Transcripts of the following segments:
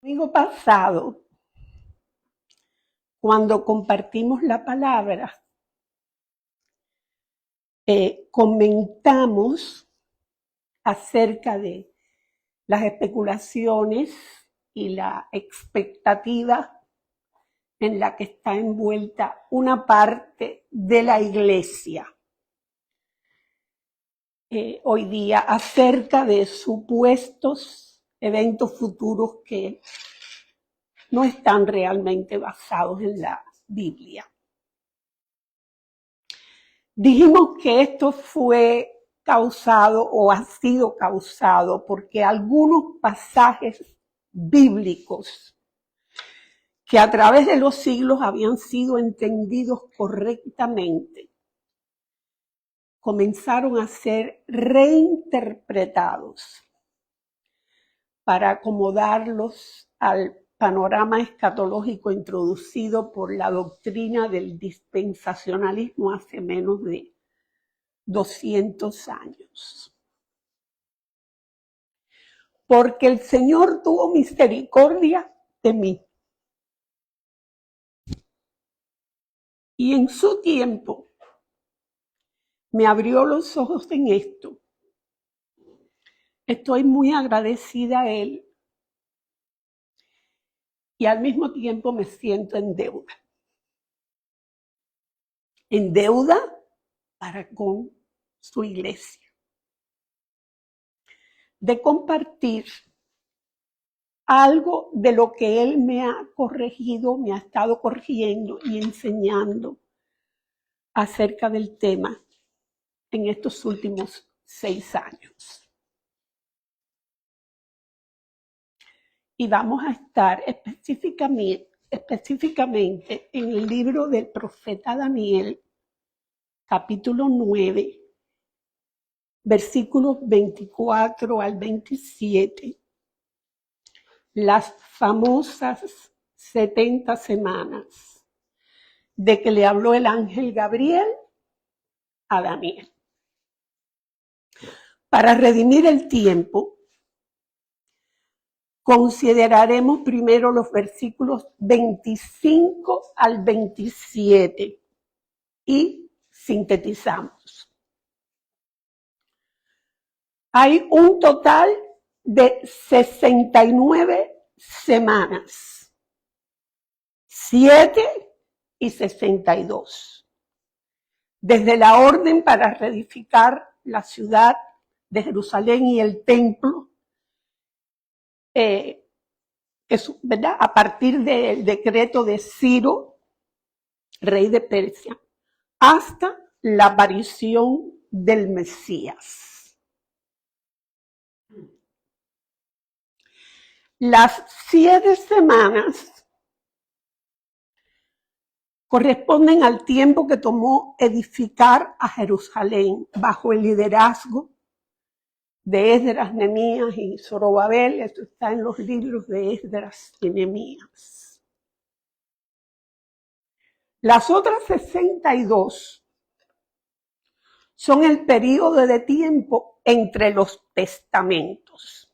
Domingo pasado, cuando compartimos la palabra, comentamos acerca de las especulaciones y la expectativa en la que está envuelta una parte de la iglesia hoy día acerca de supuestos eventos futuros que no están realmente basados en la Biblia. Dijimos que esto fue causado o ha sido causado porque algunos pasajes bíblicos que a través de los siglos habían sido entendidos correctamente, comenzaron a ser reinterpretados para acomodarlos al panorama escatológico introducido por la doctrina del dispensacionalismo hace menos de 200 años. Porque el Señor tuvo misericordia de mí. Y en su tiempo me abrió los ojos en esto. Estoy muy agradecida a Él. Y al mismo tiempo me siento en deuda. En deuda para con su iglesia. De compartir algo de lo que Él me ha corregido, me ha estado corrigiendo y enseñando acerca del tema en estos últimos 6 años. Y vamos a estar específicamente en el libro del profeta Daniel, capítulo 9, versículos 24 al 27, las famosas 70 semanas de que le habló el ángel Gabriel a Daniel. Para redimir el tiempo, consideraremos primero los versículos 25 al 27 y sintetizamos. Hay un total de 69 semanas, 7 y 62. Desde la orden para reedificar la ciudad de Jerusalén y el templo, ¿verdad? A partir del decreto de Ciro, rey de Persia, hasta la aparición del Mesías. Las 7 semanas corresponden al tiempo que tomó edificar a Jerusalén bajo el liderazgo de Esdras, Nehemías y Zorobabel. Esto está en los libros de Esdras y Nehemías. Las otras 62 son el periodo de tiempo entre los testamentos.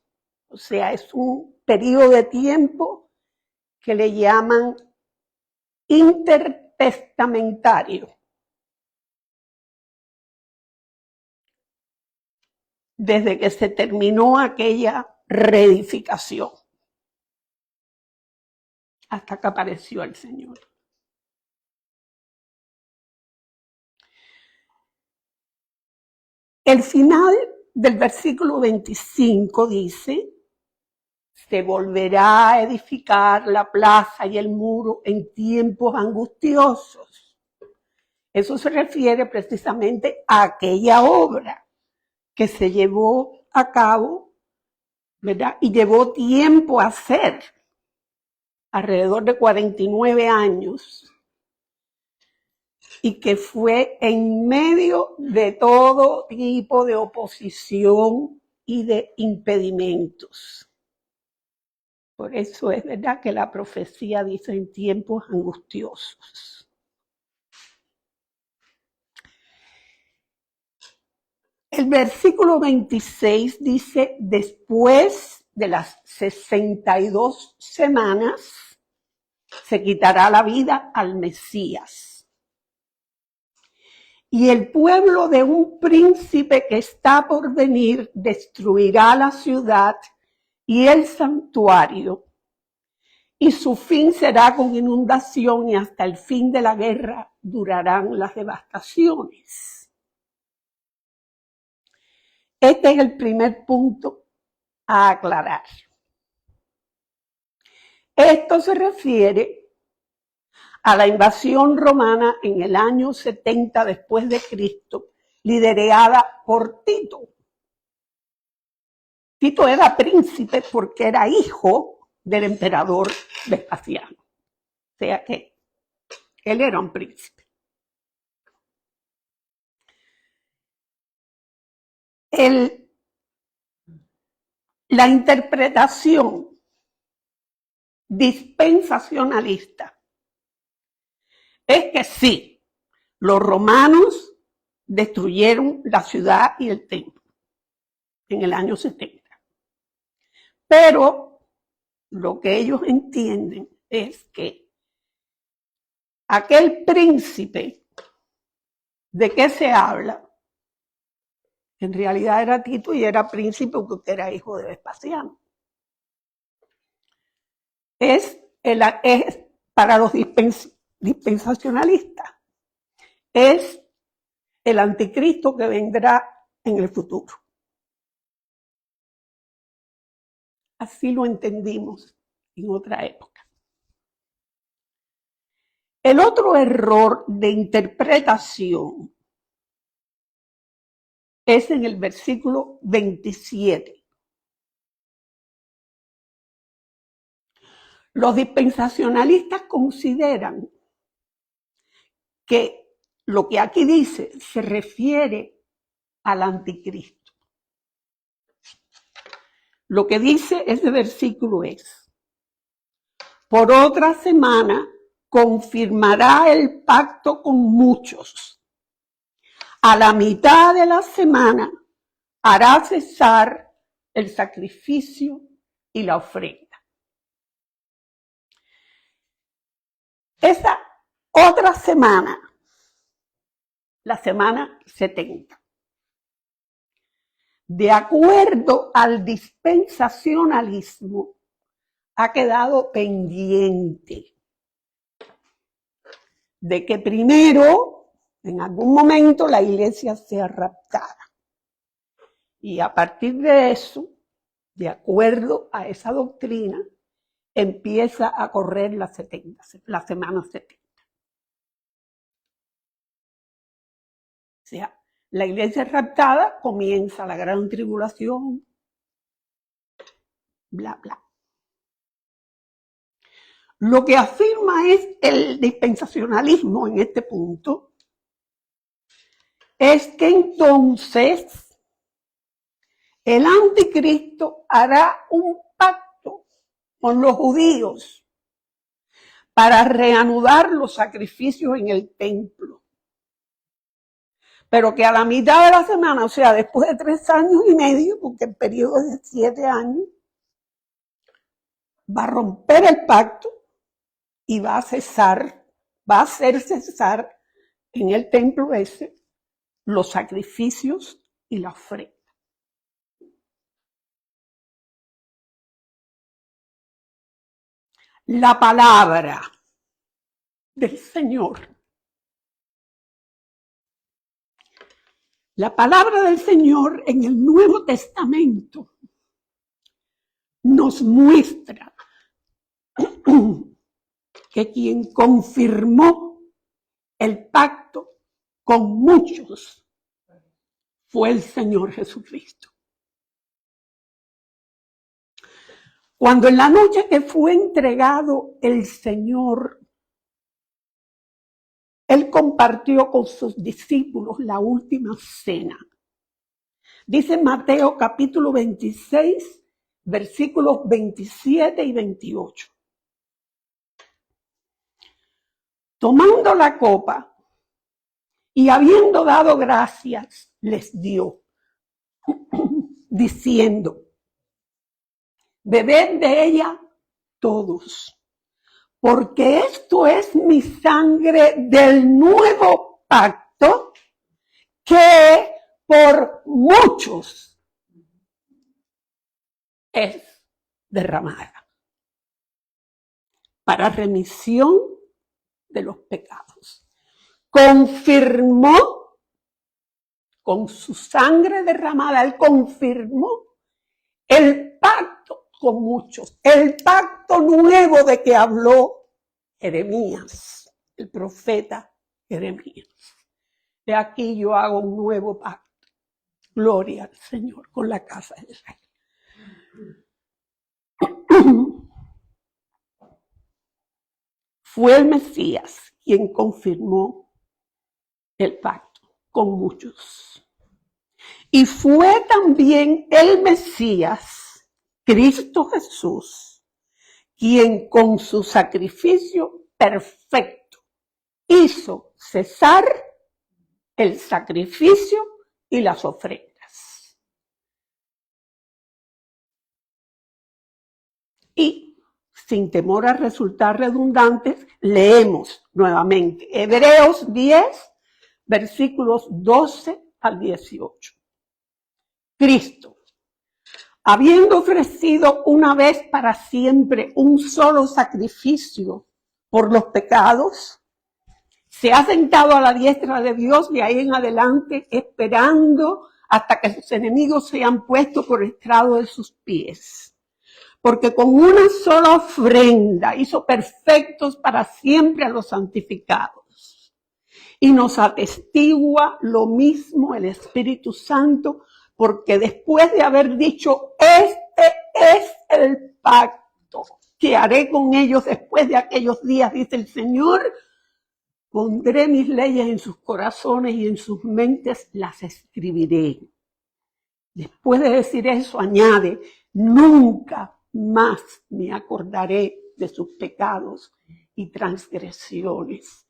O sea, es un periodo de tiempo que le llaman intertestamentario. Desde que se terminó aquella reedificación hasta que apareció el Señor. El final del versículo 25 dice: se volverá a edificar la plaza y el muro en tiempos angustiosos. Eso se refiere precisamente a aquella obra que se llevó a cabo, ¿verdad? Y llevó tiempo a hacer, alrededor de 49 años, y que fue en medio de todo tipo de oposición y de impedimentos. Por eso es verdad que la profecía dice en tiempos angustiosos. El versículo 26 dice: después de las 62 semanas se quitará la vida al Mesías. Y el pueblo de un príncipe que está por venir destruirá la ciudad y el santuario, y su fin será con inundación, y hasta el fin de la guerra durarán las devastaciones. Este es el primer punto a aclarar. Esto se refiere a la invasión romana en el año 70 después de Cristo, liderada por Tito. Tito era príncipe porque era hijo del emperador Vespasiano. O sea que él era un príncipe. La interpretación dispensacionalista es que sí, los romanos destruyeron la ciudad y el templo en el año 70. Pero lo que ellos entienden es que aquel príncipe de que se habla, en realidad era Tito y era príncipe porque era hijo de Vespasiano. Es para los dispensacionalistas, es el anticristo que vendrá en el futuro. Así lo entendimos en otra época. El otro error de interpretación es en el versículo 27. Los dispensacionalistas consideran que lo que aquí dice se refiere al anticristo. Lo que dice ese versículo es: por otra semana confirmará el pacto con muchos. A la mitad de la semana hará cesar el sacrificio y la ofrenda. Esa otra semana, la semana 70, de acuerdo al dispensacionalismo, ha quedado pendiente de que primero, en algún momento, la iglesia sea raptada. Y a partir de eso, de acuerdo a esa doctrina, empieza a correr la semana 70. O sea, la iglesia raptada, comienza la gran tribulación, bla, bla. Lo que afirma es el dispensacionalismo en este punto, es que entonces el anticristo hará un pacto con los judíos para reanudar los sacrificios en el templo. Pero que a la mitad de la semana, o sea, después de 3 años y medio, porque el periodo es de 7 años, va a romper el pacto y va a hacer cesar en el templo ese los sacrificios y la ofrenda. La palabra del Señor. La palabra del Señor en el Nuevo Testamento nos muestra que quien confirmó el pacto con muchos fue el Señor Jesucristo. Cuando en la noche que fue entregado el Señor, Él compartió con sus discípulos la última cena. Dice Mateo capítulo 26, versículos 27 y 28. Tomando la copa y habiendo dado gracias, les dio, diciendo: bebed de ella todos, porque esto es mi sangre del nuevo pacto que por muchos es derramada para remisión de los pecados. Confirmó con su sangre derramada, él confirmó el pacto con muchos, el pacto nuevo de que habló Jeremías, el profeta Jeremías. De aquí yo hago un nuevo pacto. Gloria al Señor con la casa de Israel. Fue el Mesías quien confirmó el pacto con muchos. Y fue también el Mesías, Cristo Jesús, quien con su sacrificio perfecto hizo cesar el sacrificio y las ofrendas. Y sin temor a resultar redundantes, leemos nuevamente Hebreos 10, versículos 12 al 18. Cristo, habiendo ofrecido una vez para siempre un solo sacrificio por los pecados, se ha sentado a la diestra de Dios de ahí en adelante, esperando hasta que sus enemigos sean puestos por estrado de sus pies. Porque con una sola ofrenda hizo perfectos para siempre a los santificados. Y nos atestigua lo mismo el Espíritu Santo, porque después de haber dicho, este es el pacto que haré con ellos después de aquellos días, dice el Señor, pondré mis leyes en sus corazones y en sus mentes las escribiré. Después de decir eso, añade, nunca más me acordaré de sus pecados y transgresiones,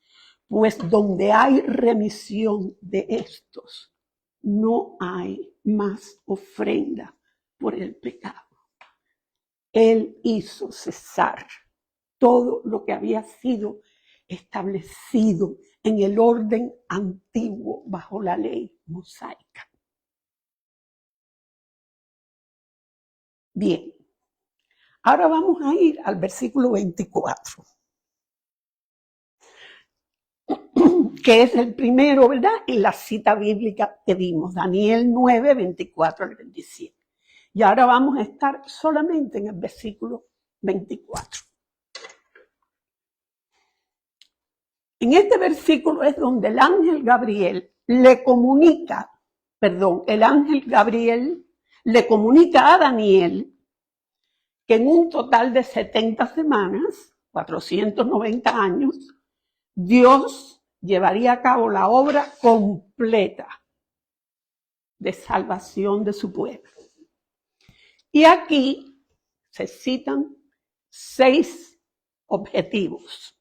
pues donde hay remisión de estos, no hay más ofrenda por el pecado. Él hizo cesar todo lo que había sido establecido en el orden antiguo bajo la ley mosaica. Bien, ahora vamos a ir al versículo 24, que es el primero, ¿verdad? En la cita bíblica que vimos, Daniel 9, 24 al 27. Y ahora vamos a estar solamente en el versículo 24. En este versículo es donde el ángel Gabriel le comunica a Daniel que en un total de 70 semanas, 490 años, Dios llevaría a cabo la obra completa de salvación de su pueblo. Y aquí se citan 6 objetivos,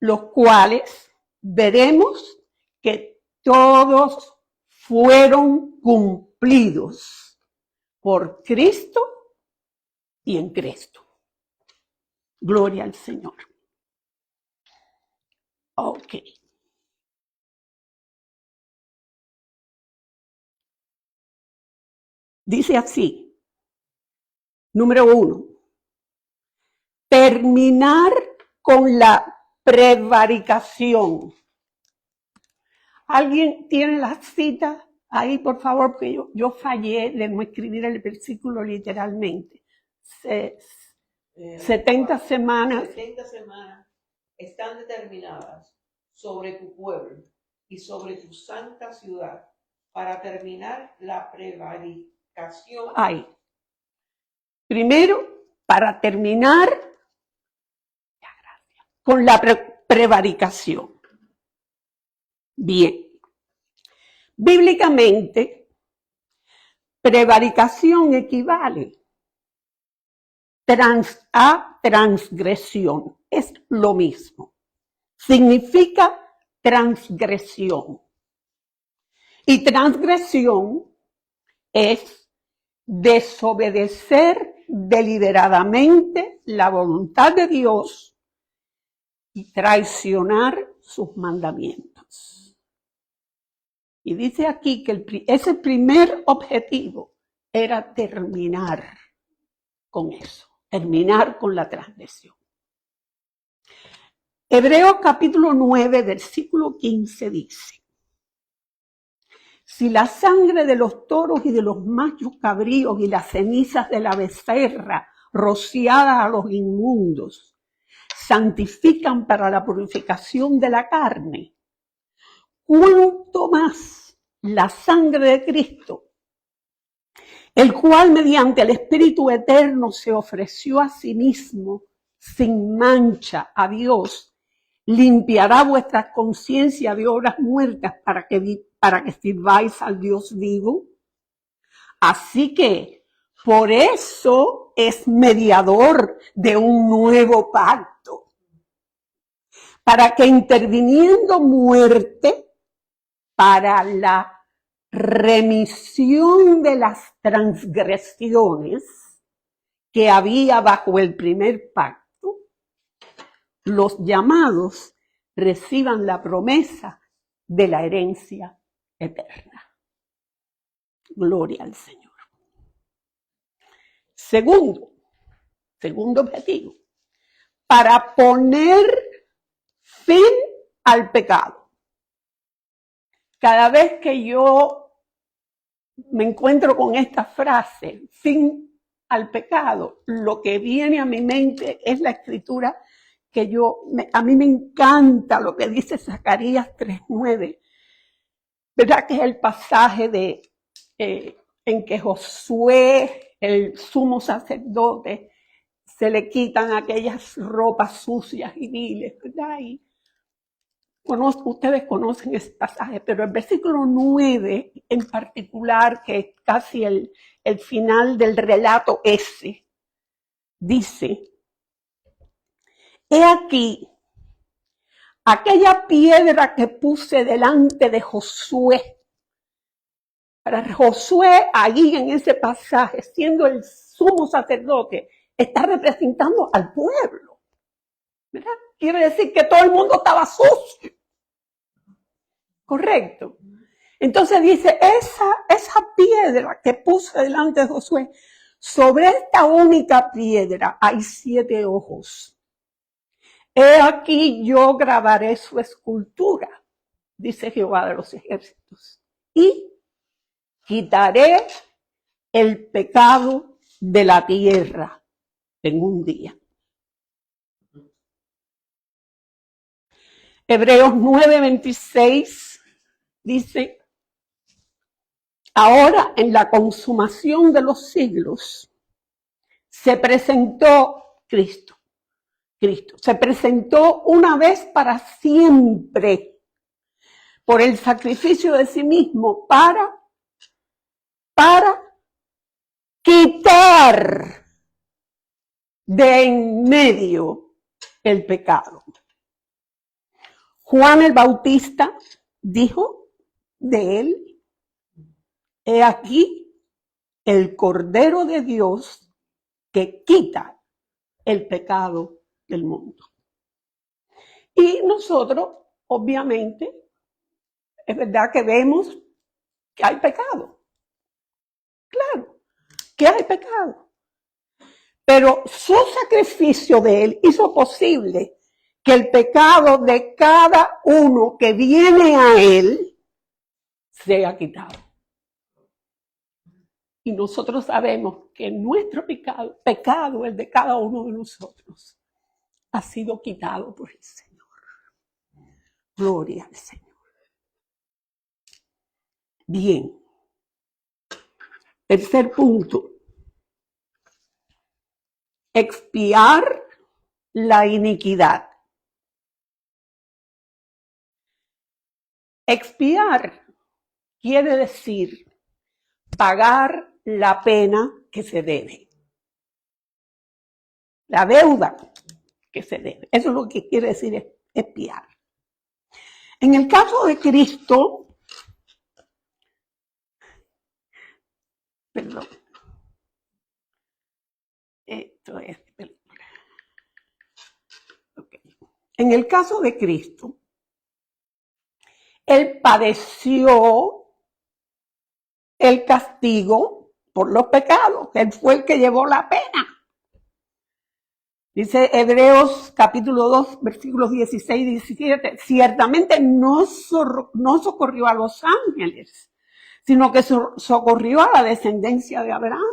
los cuales veremos que todos fueron cumplidos por Cristo y en Cristo. Gloria al Señor. Ok. Dice así, número 1, terminar con la prevaricación. ¿Alguien tiene la cita ahí, por favor? Porque yo fallé de no escribir el versículo literalmente. 70 semanas. 70 semanas están determinadas sobre tu pueblo y sobre tu santa ciudad para terminar la prevaricación. Ahí. Primero, para terminar con la prevaricación. Bien. Bíblicamente, prevaricación equivale a transgresión. Es lo mismo. Significa transgresión. Y transgresión es desobedecer deliberadamente la voluntad de Dios y traicionar sus mandamientos. Y dice aquí que ese primer objetivo era terminar con eso, terminar con la transgresión. Hebreos capítulo 9, versículo 15 dice: si la sangre de los toros y de los machos cabríos y las cenizas de la becerra rociadas a los inmundos santifican para la purificación de la carne, cuánto más la sangre de Cristo, el cual mediante el Espíritu Eterno se ofreció a sí mismo sin mancha a Dios, limpiará vuestra conciencia de obras muertas para que sirváis al Dios vivo. Así que por eso es mediador de un nuevo pacto, para que interviniendo muerte para la remisión de las transgresiones que había bajo el primer pacto, los llamados reciban la promesa de la herencia eterna. Gloria al Señor. Segundo objetivo, para poner fin al pecado. Cada vez que yo me encuentro con esta frase, fin al pecado, lo que viene a mi mente es la escritura que a mí me encanta lo que dice Zacarías 3:9, ¿verdad? Que es el pasaje en que Josué, el sumo sacerdote, se le quitan aquellas ropas sucias y viles, ¿verdad? Y ustedes conocen ese pasaje, pero el versículo 9 en particular, que es casi el final del relato ese, dice: he aquí, aquella piedra que puse delante de Josué. Para Josué, allí en ese pasaje, siendo el sumo sacerdote, está representando al pueblo, ¿verdad? Quiere decir que todo el mundo estaba sucio. Correcto. Entonces dice, esa piedra que puse delante de Josué, sobre esta única piedra hay 7 ojos. He aquí yo grabaré su escultura, dice Jehová de los ejércitos, y quitaré el pecado de la tierra en un día. Hebreos 9:26 dice: ahora en la consumación de los siglos se presentó Cristo. Se presentó una vez para siempre por el sacrificio de sí mismo para quitar de en medio el pecado. Juan el Bautista dijo de él: he aquí el Cordero de Dios que quita el pecado del mundo. Y nosotros, obviamente, es verdad que vemos que hay pecado. Claro, que hay pecado. Pero su sacrificio de él hizo posible que el pecado de cada uno que viene a él sea quitado. Y nosotros sabemos que nuestro pecado, el de cada uno de nosotros, ha sido quitado por el Señor. Gloria al Señor. Bien. Tercer punto. Expiar la iniquidad. Expiar quiere decir pagar la pena que se debe. La deuda que se debe. Eso es lo que quiere decir expiar. En el caso de Cristo, Esto es película. Okay. En el caso de Cristo, Él padeció el castigo por los pecados. Él fue el que llevó la pena. Dice Hebreos capítulo 2, versículos 16 y 17, ciertamente no socorrió a los ángeles, sino que socorrió a la descendencia de Abraham,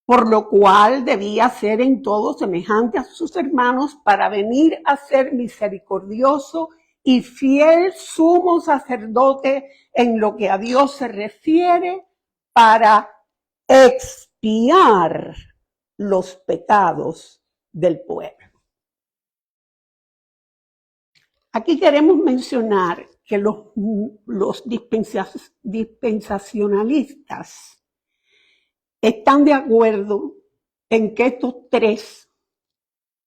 por lo cual debía ser en todo semejante a sus hermanos para venir a ser misericordioso y fiel sumo sacerdote en lo que a Dios se refiere para expiar los pecados del pueblo. Aquí queremos mencionar que los dispensacionalistas están de acuerdo en que estos tres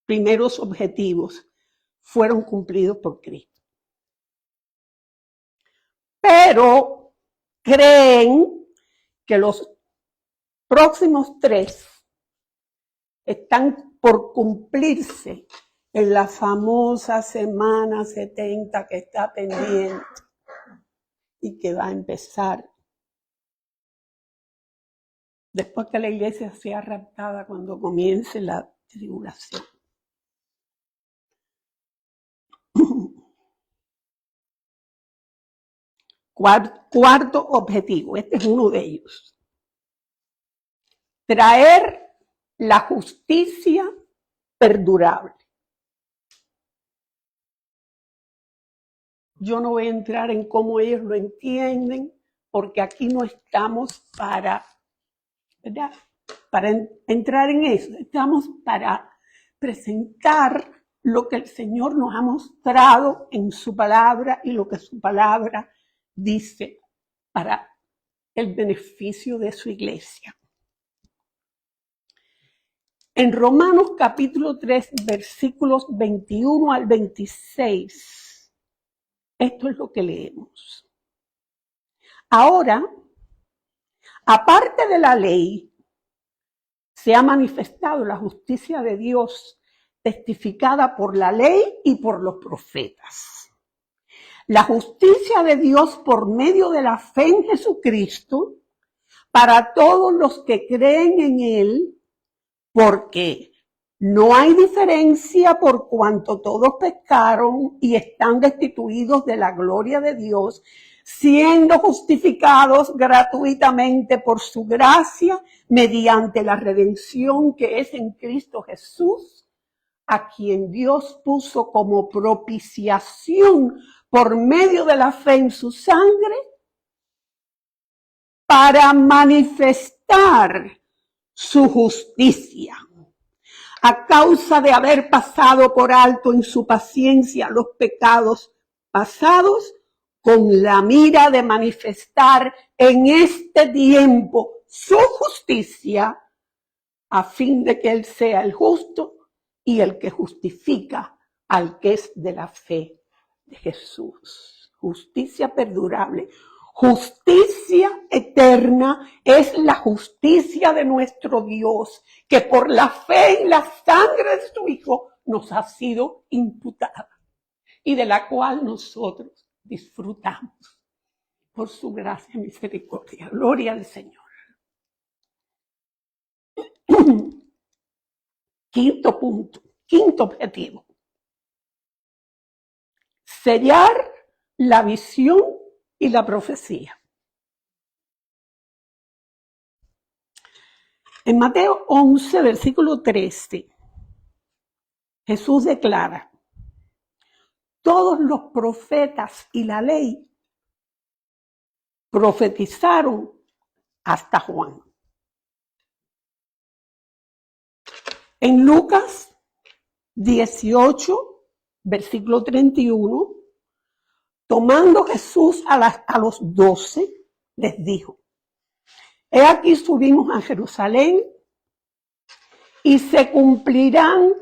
primeros objetivos fueron cumplidos por Cristo. Pero creen que los próximos tres están por cumplirse en la famosa semana 70 que está pendiente y que va a empezar después que la iglesia sea raptada, cuando comience la tribulación. Cuarto objetivo, este es uno de ellos. Traer la justicia perdurable. Yo no voy a entrar en cómo ellos lo entienden, porque aquí no estamos para entrar en eso. Estamos para presentar lo que el Señor nos ha mostrado en su palabra y lo que su palabra dice para el beneficio de su iglesia. En Romanos capítulo 3, versículos 21 al 26, esto es lo que leemos. Ahora, aparte de la ley, se ha manifestado la justicia de Dios, testificada por la ley y por los profetas. La justicia de Dios por medio de la fe en Jesucristo, para todos los que creen en Él, porque no hay diferencia por cuanto todos pecaron y están destituidos de la gloria de Dios, siendo justificados gratuitamente por su gracia mediante la redención que es en Cristo Jesús, a quien Dios puso como propiciación por medio de la fe en su sangre para manifestar su justicia, a causa de haber pasado por alto en su paciencia los pecados pasados, con la mira de manifestar en este tiempo su justicia, a fin de que Él sea el justo y el que justifica al que es de la fe de Jesús. Justicia perdurable. Justicia eterna es la justicia de nuestro Dios, que por la fe en la sangre de su Hijo nos ha sido imputada y de la cual nosotros disfrutamos por su gracia y misericordia. Gloria al Señor. Quinto punto, quinto objetivo. Sellar la visión y la profecía. En Mateo 11, versículo 13, Jesús declara: todos los profetas y la ley profetizaron hasta Juan. En Lucas 18, versículo 31, tomando Jesús a los 12, les dijo: he aquí subimos a Jerusalén y se cumplirán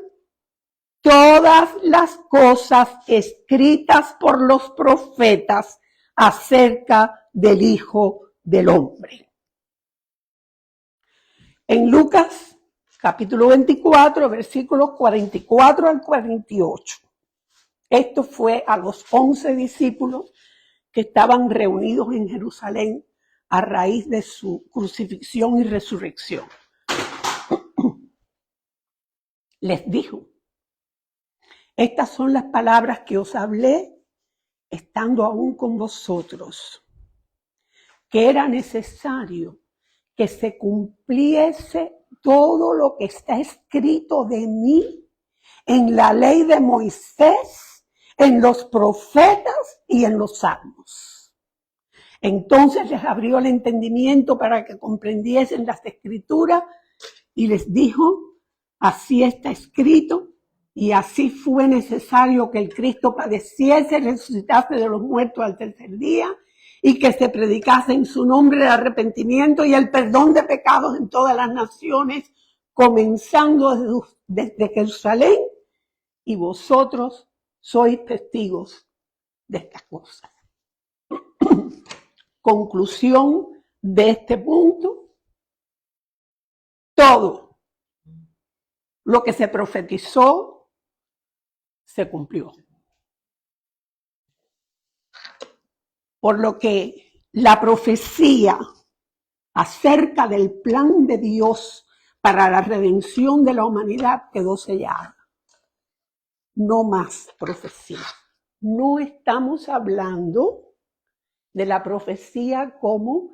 todas las cosas escritas por los profetas acerca del Hijo del Hombre. En Lucas capítulo 24, versículos 44 al 48. Esto fue a los 11 discípulos que estaban reunidos en Jerusalén a raíz de su crucifixión y resurrección. Les dijo: estas son las palabras que os hablé estando aún con vosotros, que era necesario que se cumpliese todo lo que está escrito de mí en la ley de Moisés, en los profetas y en los salmos. Entonces les abrió el entendimiento para que comprendiesen las escrituras y les dijo: así está escrito, y así fue necesario que el Cristo padeciese, resucitase de los muertos al tercer día, y que se predicase en su nombre el arrepentimiento y el perdón de pecados en todas las naciones, comenzando desde Jerusalén, y vosotros sois testigos de estas cosas. Conclusión de este punto: todo lo que se profetizó se cumplió. Por lo que la profecía acerca del plan de Dios para la redención de la humanidad quedó sellada. No más profecía. No estamos hablando de la profecía como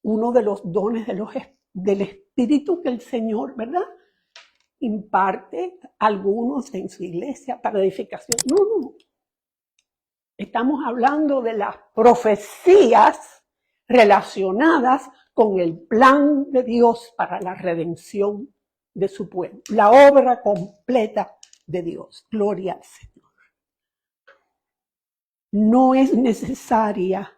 uno de los dones del Espíritu que el Señor, ¿verdad?, imparte a algunos en su iglesia para edificación. No. Estamos hablando de las profecías relacionadas con el plan de Dios para la redención de su pueblo, la obra completa de Dios. Gloria al Señor. No es necesaria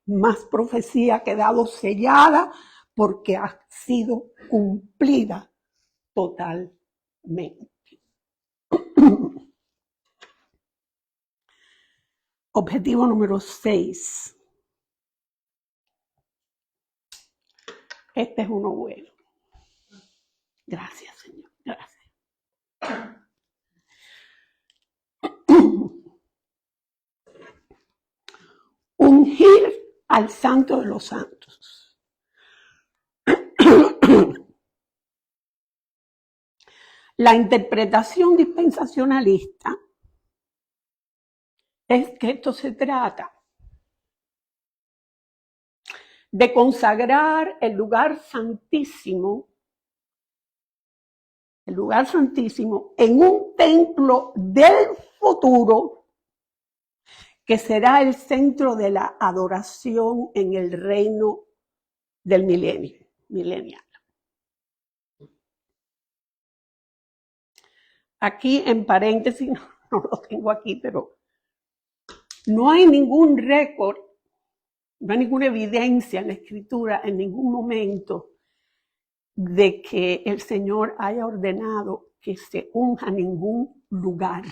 más profecía, ha quedado sellada porque ha sido cumplida totalmente. Objetivo número 6. Este es uno bueno. Gracias, Señor. Gracias. Ungir al Santo de los Santos. La interpretación dispensacionalista es que esto se trata de consagrar el lugar santísimo en un templo del futuro que será el centro de la adoración en el reino del milenial. Aquí en paréntesis, no lo tengo aquí, pero no hay ningún récord, no hay ninguna evidencia en la Escritura en ningún momento de que el Señor haya ordenado que se unja ningún lugar.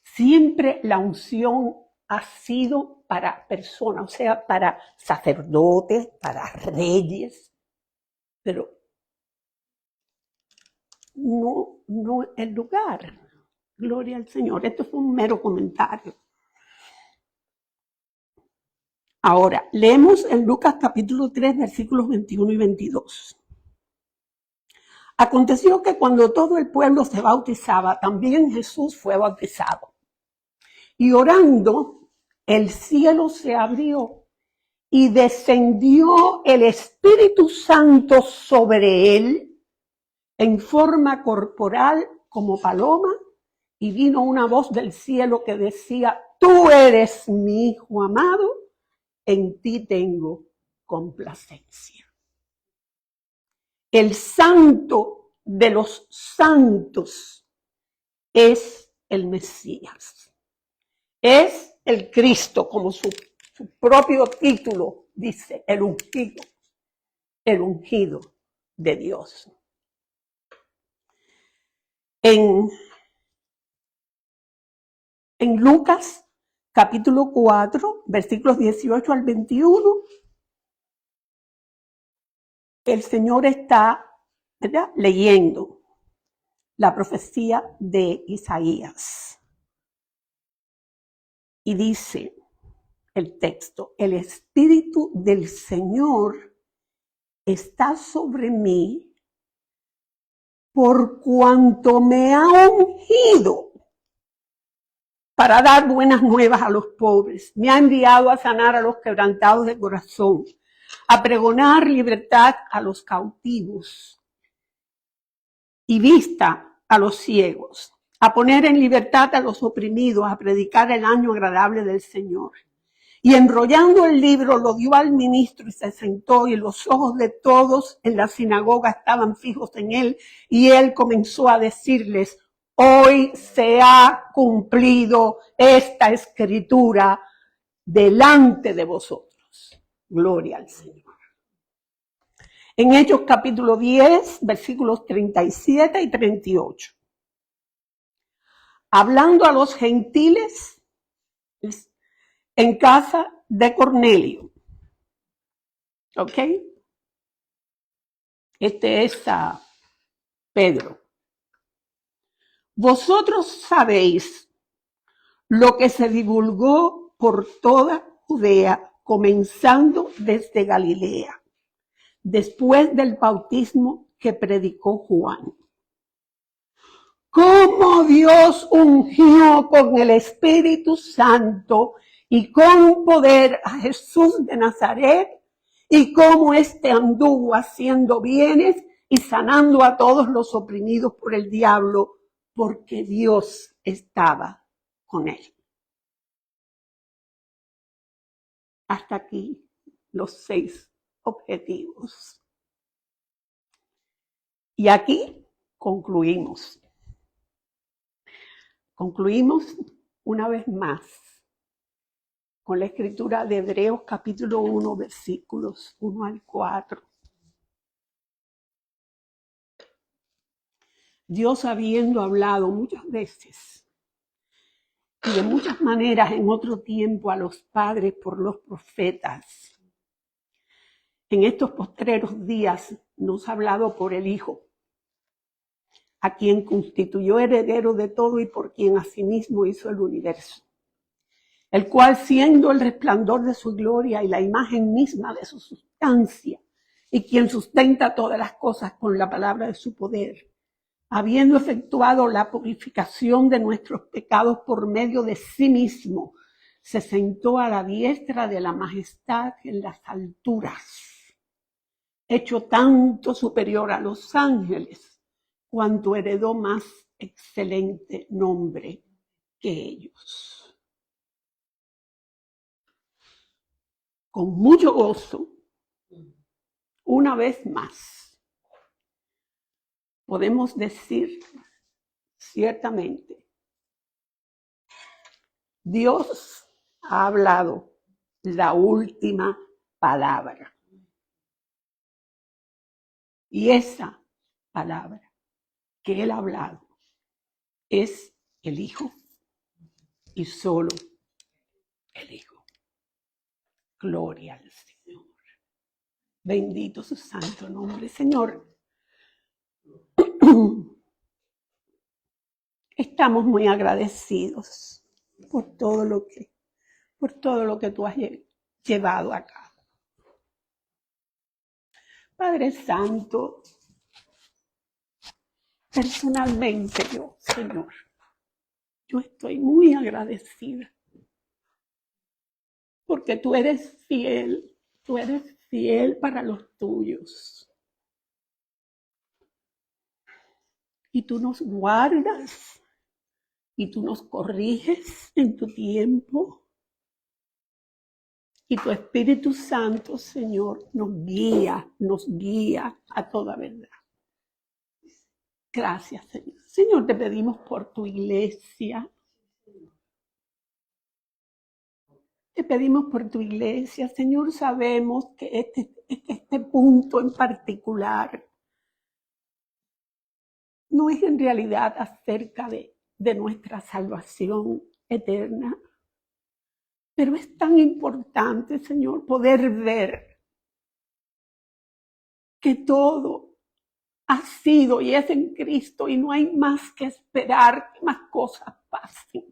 Siempre la unción ha sido para personas, o sea, para sacerdotes, para reyes, pero no el lugar. Gloria al Señor. Esto fue un mero comentario. Ahora, leemos en Lucas capítulo 3, versículos 21 y 22. Aconteció que cuando todo el pueblo se bautizaba, también Jesús fue bautizado. Y orando, el cielo se abrió y descendió el Espíritu Santo sobre él en forma corporal como paloma, y vino una voz del cielo que decía: tú eres mi Hijo amado, en ti tengo complacencia. El santo de los santos es el Mesías. Es el Cristo, como su propio título dice, el ungido de Dios. En Lucas capítulo 4, versículos 18 al 21, el Señor está ¿verdad? Leyendo la profecía de Isaías. Y dice el texto: el Espíritu del Señor está sobre mí por cuanto me ha ungido para dar buenas nuevas a los pobres. Me ha enviado a sanar a los quebrantados de corazón, a pregonar libertad a los cautivos y vista a los ciegos, a poner en libertad a los oprimidos, a predicar el año agradable del Señor. Y enrollando el libro lo dio al ministro y se sentó, y los ojos de todos en la sinagoga estaban fijos en él, y él comenzó a decirles: hoy se ha cumplido esta escritura delante de vosotros. Gloria al Señor. En Hechos capítulo 10, versículos 37 y 38. Hablando a los gentiles en casa de Cornelio. ¿Ok? Este es Pedro. Vosotros sabéis lo que se divulgó por toda Judea, comenzando desde Galilea, después del bautismo que predicó Juan. Cómo Dios ungió con el Espíritu Santo y con poder a Jesús de Nazaret, y cómo éste anduvo haciendo bienes y sanando a todos los oprimidos por el diablo, porque Dios estaba con él. Hasta aquí los 6 objetivos. Y aquí concluimos. Concluimos una vez más con la escritura de Hebreos capítulo 1, versículos 1 al 4. Dios, habiendo hablado muchas veces y de muchas maneras en otro tiempo a los padres por los profetas, en estos postreros días nos ha hablado por el Hijo, a quien constituyó heredero de todo y por quien asimismo hizo el universo, el cual, siendo el resplandor de su gloria y la imagen misma de su sustancia, y quien sustenta todas las cosas con la palabra de su poder, habiendo efectuado la purificación de nuestros pecados por medio de sí mismo, se sentó a la diestra de la majestad en las alturas, hecho tanto superior a los ángeles, cuanto heredó más excelente nombre que ellos. Con mucho gozo, una vez más, podemos decir ciertamente: Dios ha hablado la última palabra. Y esa palabra que Él ha hablado es el Hijo, y solo el Hijo. Gloria al Señor. Bendito su santo nombre. Señor, estamos muy agradecidos por todo lo que tú has llevado a cabo. Padre Santo, personalmente yo, Señor, yo estoy muy agradecida porque tú eres fiel para los tuyos. Y tú nos guardas y tú nos corriges en tu tiempo. Y tu Espíritu Santo, Señor, nos guía a toda verdad. Gracias, Señor. Señor, te pedimos por tu iglesia. Te pedimos por tu iglesia. Señor, sabemos que este punto en particular no es en realidad acerca de nuestra salvación eterna. Pero es tan importante, Señor, poder ver que todo ha sido y es en Cristo, y no hay más que esperar que más cosas pasen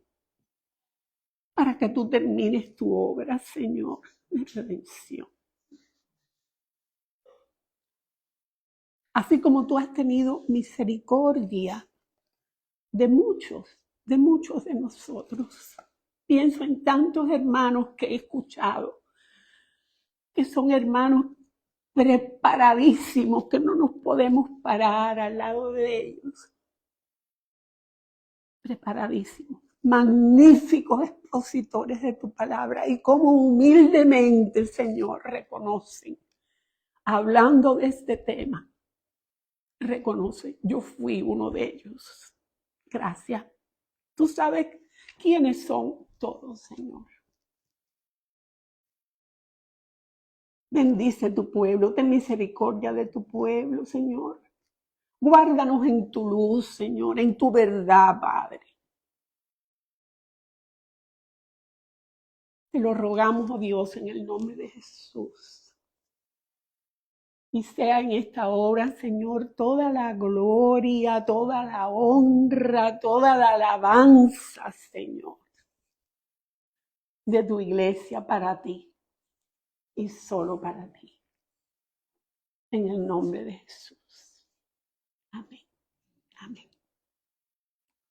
para que tú termines tu obra, Señor, de redención. Así como tú has tenido misericordia de muchos de nosotros. Pienso en tantos hermanos que he escuchado, que son hermanos preparadísimos, que no nos podemos parar al lado de ellos. Preparadísimos, magníficos expositores de tu palabra, y cómo humildemente, Señor, reconocen, hablando de este tema, reconoce, yo fui uno de ellos. Gracias. Tú sabes quiénes son todos, Señor. Bendice tu pueblo, ten misericordia de tu pueblo, Señor. Guárdanos en tu luz, Señor, en tu verdad, Padre. Te lo rogamos, oh Dios, en el nombre de Jesús. Y sea en esta hora, Señor, toda la gloria, toda la honra, toda la alabanza, Señor, de tu iglesia para ti y solo para ti. En el nombre de Jesús. Amén.